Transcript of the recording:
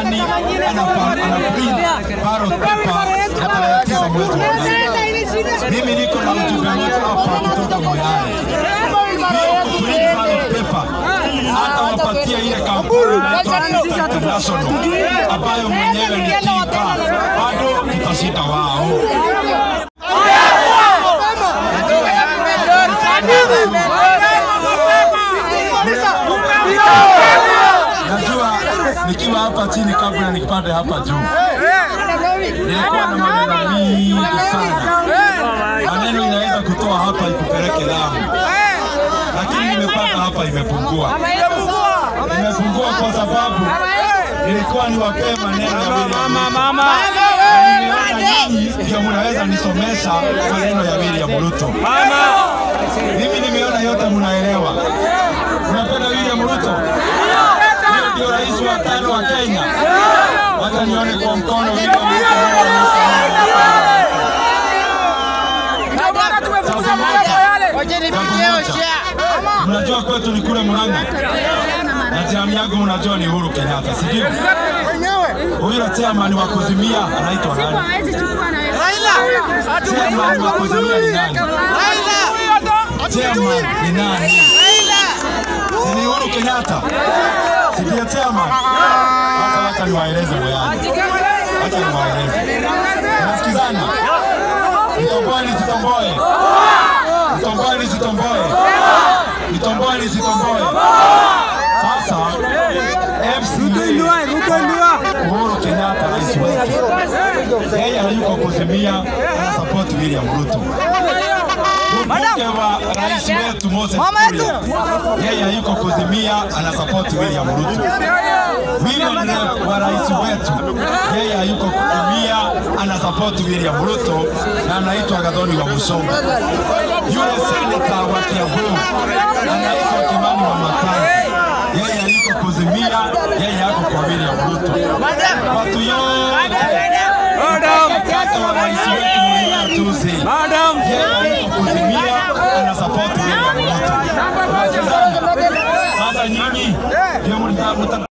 nani anaprint ballot paper ya tarehe 9 mwezi wa 8. Mimi niko na ujumbe moja hapa kutoka Moyale. Print ballot paper hata wapatia ile kampuni ya International ambayo mwenyewe ni Tiba, bado tutashinda wao. Najua nikiwa hapa chini kabla nikipande hapa juu, nilikuwa na maneno mingi sana. Maneno inaweza kutoa hapa ikupeleke Lamu, lakini nimepata hapa imepungua. Imepungua kwa sababu nilikuwa niwapee maneno ya William Ruto. Ndio mnaweza nisomesha maneno ya William Ruto. Mimi nimeona yote mnaelewa. Unapenda William Ruto? Ndio rais wa 5 wa Kenya. Wacha nione kwa mkono William Ruto. Mnajua kwetu ni kule Murang'a. Na jamu yangu mnajua ni Uhuru Kenyatta, si ndio? Huyu chairman wa Kuzimia anaitwa nani? Raila. Chairman wa Kuzimia ni nani? Raila. Chairman ni nani? Raila. Si ni Uhuru Kenyatta? Si ndio chairman? Hata niwaeleze Moyale. Hata niwaeleze. Nasikizana. Nitomboe nisitomboe. Nitomboe nisitomboe. Nitomboe nisitomboe. Sasa Uhuru Kenyatta rais wetu, yeye hayuko Kuzimia, ana support William Ruto. Mbunge wa rais wetu Moses Kuria, yeye hayuko Kuzimia, ana support William Ruto. Women rep wa rais wetu, yeye hayuko Kuzimia, ana support William Ruto na anaitwa Gathoni wa Musoma. Yule senator wa Kiambu anaitwa Kimani wa Matangi, yeye hayuko Kuzimia, yeye yako kwa William Ruto. Watu yote kaka wa rais wetu William Tusi, yeye yuko Kuzimia, ana support William Ruto. Sasa nyinyi ndio mnataka